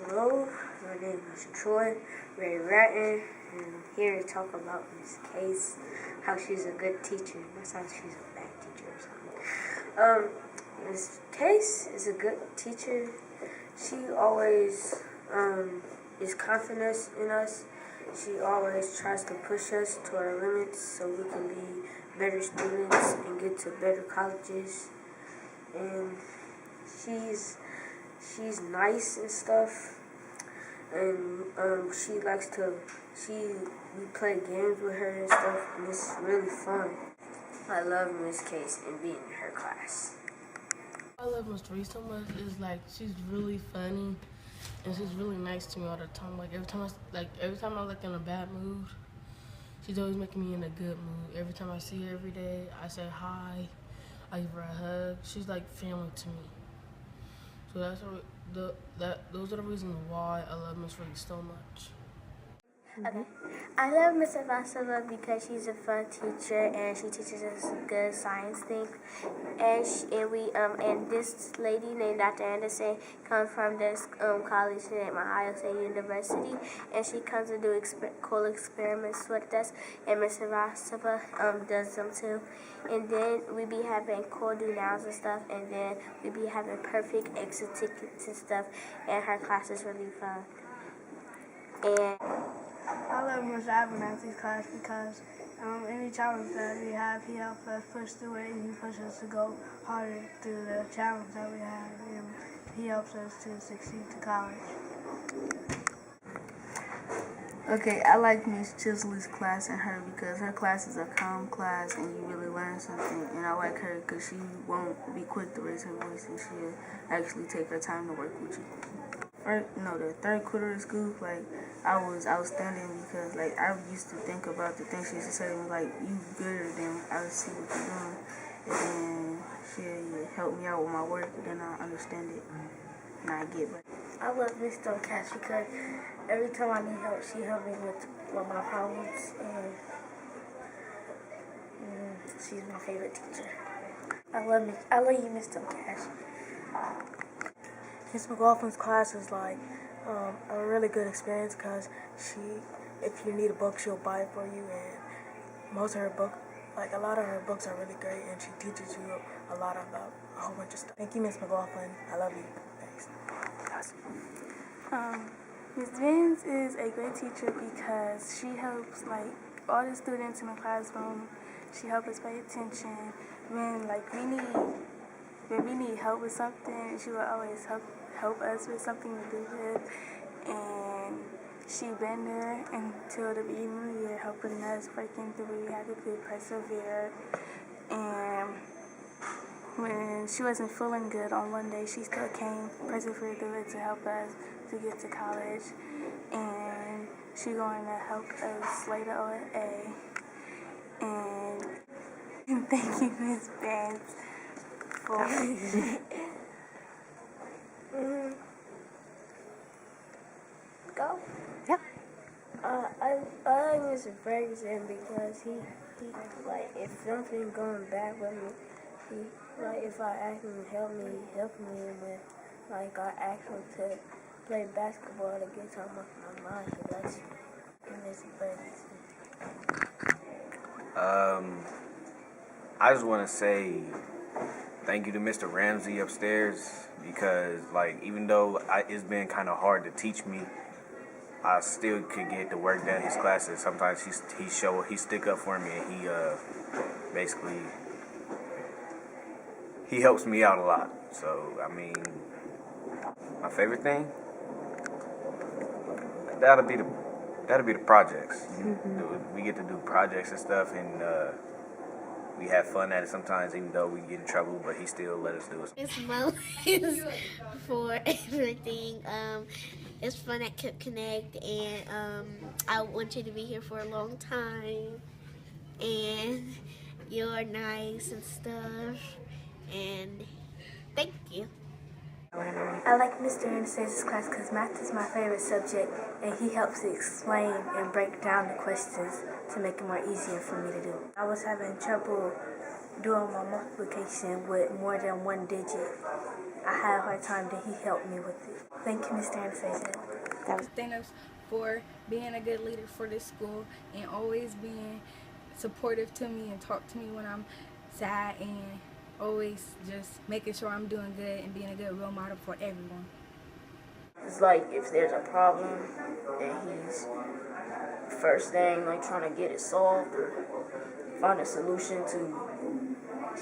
Hello, my name is Troy Ray Ratton, and I'm here to talk about Miss Case, how she's a good teacher. That sounds she's a bad teacher or something. Miss Case is a good teacher. She always is confident in us. She always tries to push us to our limits so we can be better students and get to better colleges. And she's nice and stuff, and we play games with her and stuff, and it's really fun. I love Miss Case and being in her class. I love Miss Reese so much. Is like she's really funny, and she's really nice to me all the time. Like every time I'm like in a bad mood, she's always making me in a good mood. Every time I see her every day, I say hi, I give her a hug. She's like family to me. So those are the reasons why I love Miss Reese so much. Okay. I love Miss Ivasova because she's a fun teacher and she teaches us good science things. And this lady named Dr. Anderson comes from this college named Ohio State University, and she comes to do cool experiments with us. And Miss Ivasova does them too. And then we be having cool do-nows and stuff, and then we be having perfect exit tickets and stuff. And her class is really fun. And I love Mr. Abernathy's class because any challenge that we have, he helps us push through it, and he pushes us to go harder through the challenge that we have, and he helps us to succeed to college. Okay, I like Miss Chisley's class and her because her class is a calm class and you really learn something. And I like her because she won't be quick to raise her voice and she'll actually take her time to work with you. The third quarter of school, like I was outstanding because like I used to think about the things she used to say to me, like you gooder than I see what you're doing, and then she'll help me out with my work, and then I understand it and I get better. I love Miss Cash because every time I need help, she helps me with my problems, and she's my favorite teacher. I love you, Miss Cash. Miss McLaughlin's class is like a really good experience because if you need a book, she'll buy it for you, and most of her book, like a lot of her books are really great, and she teaches you a lot about a whole bunch of stuff. Thank you, Miss McLaughlin. I love you. Thanks. Ms. Vins is a great teacher because she helps like all the students in the classroom. She helps us pay attention when we need help with something. She will always help us with something to do with, and she been there until the beginning of the year, helping us breaking through. We had to persevere, and when she wasn't feeling good on one day, she still came, persevered through it to help us to get to college, and she going to help us later OA. And thank you, Ms. Vance, for Go. Yeah. I like Mr. Ferguson because he like if something going bad with me, if I ask him to help me with like I ask him to play basketball to get something off my mind. So that's Mr. Ferguson. I just want to say thank you to Mr. Ramsey upstairs because like even though it's been kind of hard to teach me, I still could get the work done in his classes. Sometimes he stick up for me, and he basically he helps me out a lot. So I mean, my favorite thing that'll be the projects. We get to do projects and stuff, and we have fun at it sometimes, even though we get in trouble. But he still let us do it. It's Moses for everything. It's fun at Kip Connect, and I want you to be here for a long time. And you're nice and stuff. And thank you. I like Mr. Anderson's class because math is my favorite subject, and he helps to explain and break down the questions to make it more easier for me to do. I was having trouble doing my multiplication with more than one digit, I had a hard time, then he helped me with it. Thank you, Mr. Anderson. Thanos for being a good leader for this school and always being supportive to me and talk to me when I'm sad and always just making sure I'm doing good and being a good role model for everyone. It's like if there's a problem and he's first thing like trying to get it solved or find a solution to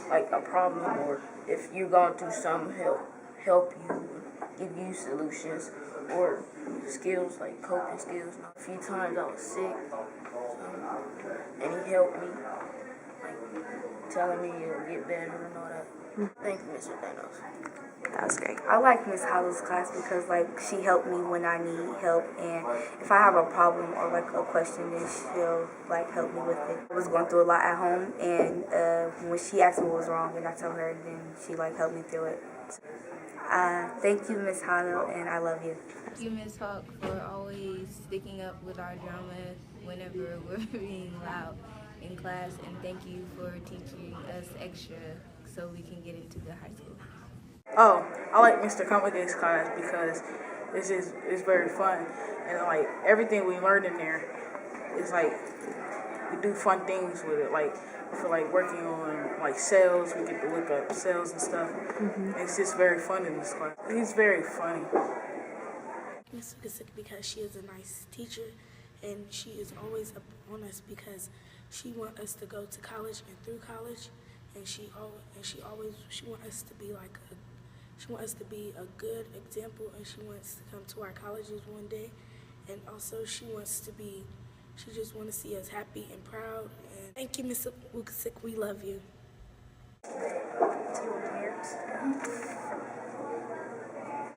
like a problem, or if you're going through something, he'll help you, give you solutions or skills like coping skills. A few times I was sick and he helped me, like telling me it'll get better and all that. Thank you, Mr. Thanos. That was great. I like Miss Hollow's class because like she helped me when I need help, and if I have a problem or like a question, then she'll like help me with it. I was going through a lot at home, and when she asked me what was wrong and I told her, then she like helped me through it. Thank you, Miss Hollow, and I love you. Thank you, Miss Hawk, for always sticking up with our drama whenever we're being loud in class, and thank you for teaching us extra so we can get into the high school. Oh, I like Mr. Complicate's class because it's very fun, and like everything we learn in there is like we do fun things with it. Like for like working on like cells, we get to look up cells and stuff. It's just very fun in this class. He's very funny. Miss Wickesick because she is a nice teacher, and she is always up on us because she wants us to go to college and through college, and she wants us to be like a good example, and she wants to come to our colleges one day, and also she just wants to see us happy and proud. And thank you, Miss Wickesick. We love you.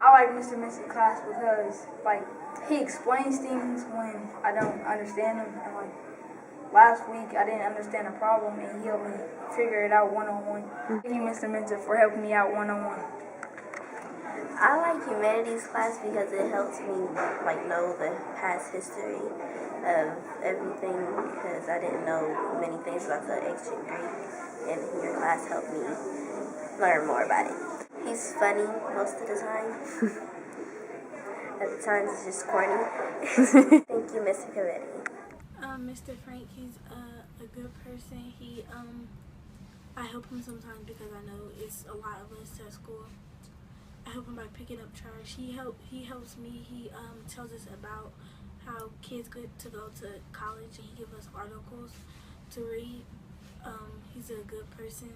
I like Mr. Miss's class because like he explains things when I don't understand them, and like last week I didn't understand a problem and he helped me figure it out one-on-one. Thank you, Mr. Mentor, for helping me out one-on-one. I like humanities class because it helps me like know the past history of everything, because I didn't know many things about the ancient Greek, and your class helped me learn more about it. He's funny most of the time. At the times it's just corny. Thank you, Mr. Covetti. Mr. Frank, he's a good person. I help him sometimes because I know it's a lot of us at school. I help him by picking up trash. He helps me. He tells us about how kids get to go to college, and he gives us articles to read. He's a good person.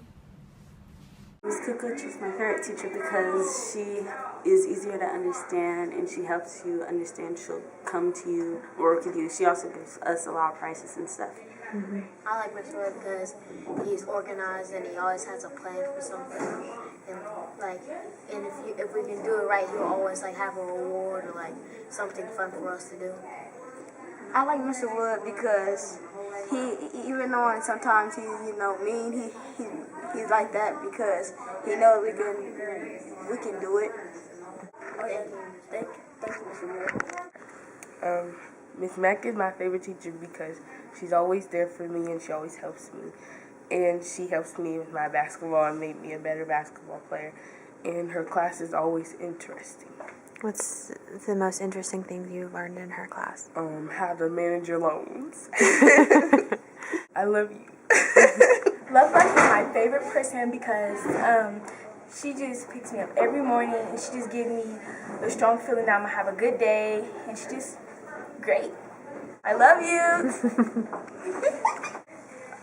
Ms. Kukuch is my favorite teacher because she is easier to understand and she helps you understand. She'll come to you, work with you. She also gives us a lot of prizes and stuff. I like Mr. Red because he's organized and he always has a plan for something. And if we can do it right, he'll always like have a reward or like something fun for us to do. I like Mr. Wood because he even though sometimes he's mean, he's like that because he knows we can do it. Thank you, Mr. Wood. Miss Mack is my favorite teacher because she's always there for me and she always helps me. And she helps me with my basketball and made me a better basketball player. And her class is always interesting. What's the most interesting thing you've learned in her class? How to manage your loans. I love you. Love Life is my favorite person because she just picks me up every morning and she just gives me a strong feeling that I'm going to have a good day, and she's just great. I love you.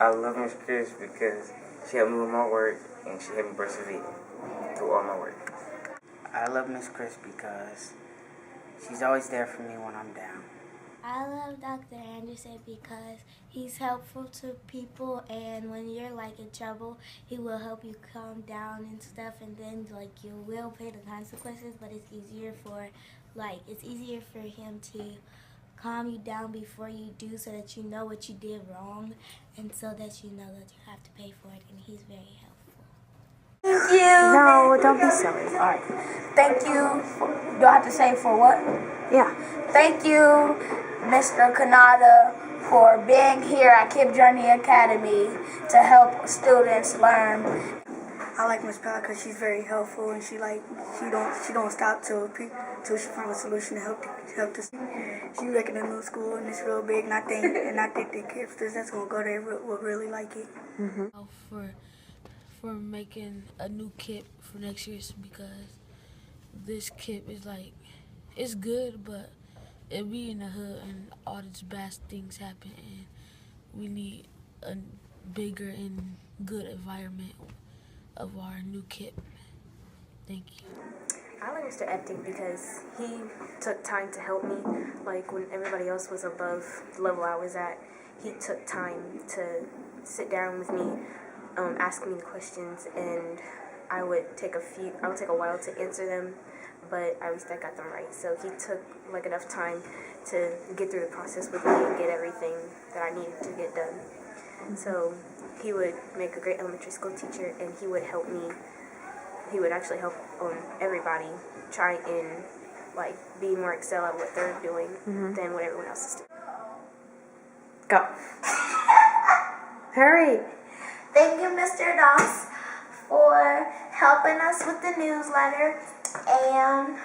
I love Miss Chris because she helped me with my work and she helped me persevere through all my work. I love Miss Chris because she's always there for me when I'm down. I love Dr. Anderson because he's helpful to people, and when you're like in trouble, he will help you calm down and stuff, and then like you will pay the consequences, but it's easier for him to calm you down before you do, so that you know what you did wrong and so that you know that you have to pay for it, and he's very helpful. Thank you. No, don't be silly. All right. Thank you. Do I have to say for what? Yeah. Thank you, Mr. Kanata, for being here at Kip Journey Academy to help students learn. I like Miss Powell because she's very helpful and she don't stop till she finds a solution to help the student. She making a new school and it's real big, and I think the kids that's gonna go there will really like it. For making a new kit for next year because this kit is like, it's good, but it be in the hood and all these bad things happen, and we need a bigger and good environment of our new kit. Thank you. I like Mr. Epting because he took time to help me. Like when everybody else was above the level I was at, he took time to sit down with me, ask me questions, and I would take a while to answer them, but at least I got them right. So he took like enough time to get through the process with me and get everything that I needed to get done. So he would make a great elementary school teacher, and he would help me. He would actually help everybody try and like be more excel at what they're doing than what everyone else is doing. Go. Hurry. Thank you, Mr. Doss, for helping us with the newsletter, and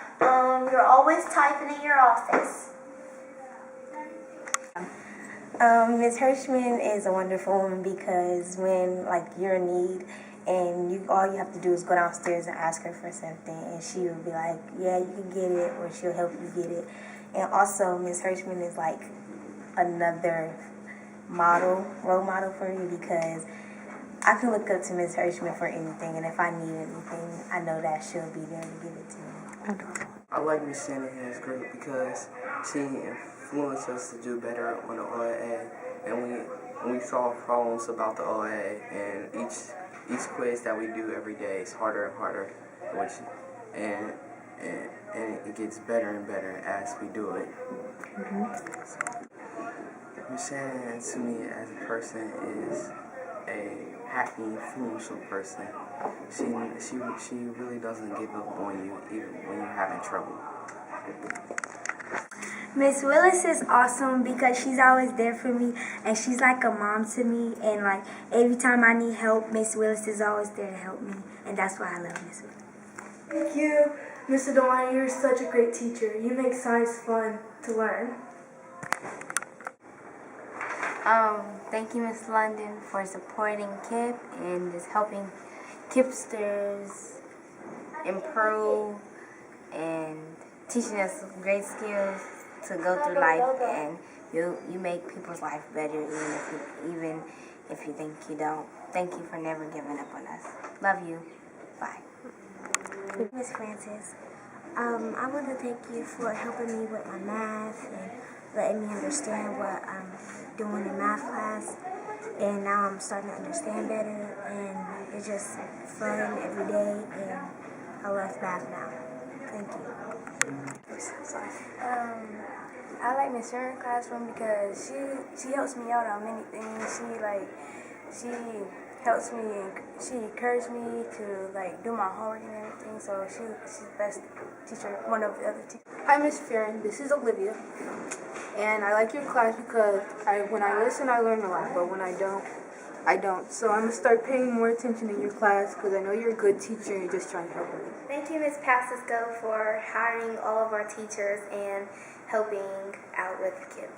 you're always typing in your office. Ms. Hirschman is a wonderful woman because when like you're in need and all you have to do is go downstairs and ask her for something, and she will be like, yeah, you can get it, or she'll help you get it. And also Ms. Hirschman is like another role model for me because I can look up to Ms. Hirschman for anything, and if I need anything, I know that she'll be there to give it to me. I like Miss Shanahan's group because she influenced us to do better on the OAA, and we solve problems about the OAA, and each quiz that we do every day is harder and harder, and it gets better and better as we do it. Miss Shanahan to me as a person is a happy, influential person. She really doesn't give up on you even when you're having trouble. Miss Willis is awesome because she's always there for me, and she's like a mom to me, and like every time I need help, Miss Willis is always there to help me, and that's why I love Miss Willis. Thank you, Mr. Dewan. You're such a great teacher. You make science fun to learn. Thank you, Miss London, for supporting KIPP and just helping KIPPsters improve and teaching us great skills to go through life, and you make people's life better even if you think you don't. Thank you for never giving up on us. Love you. Bye. Miss Francis, I want to thank you for helping me with my math and letting me understand what I'm doing in math class, and now I'm starting to understand better, and it's just fun every day, and I love math now. Thank you. I like Miss Sharon's classroom because she helps me out on many things. She helps me and she encourages me to like do my homework and everything. So she's the best teacher, one of the other teachers. Hi, Miss Farron. This is Olivia, and I like your class because when I listen, I learn a lot, but when I don't, I don't. So I'm gonna start paying more attention in your class because I know you're a good teacher and you're just trying to help me. Thank you, Ms. Pasisco, for hiring all of our teachers and helping out with KIPP.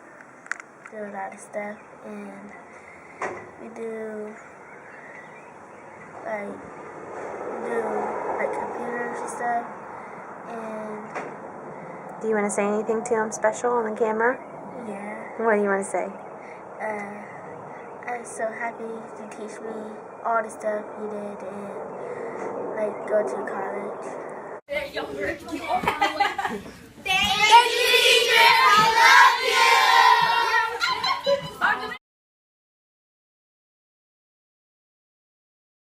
Do a lot of stuff, and we do like computers and stuff. And do you want to say anything to him special on the camera? Yeah. What do you want to say? I'm so happy to teach me all the stuff you did and like go to college. Thank you, teachers. I love you.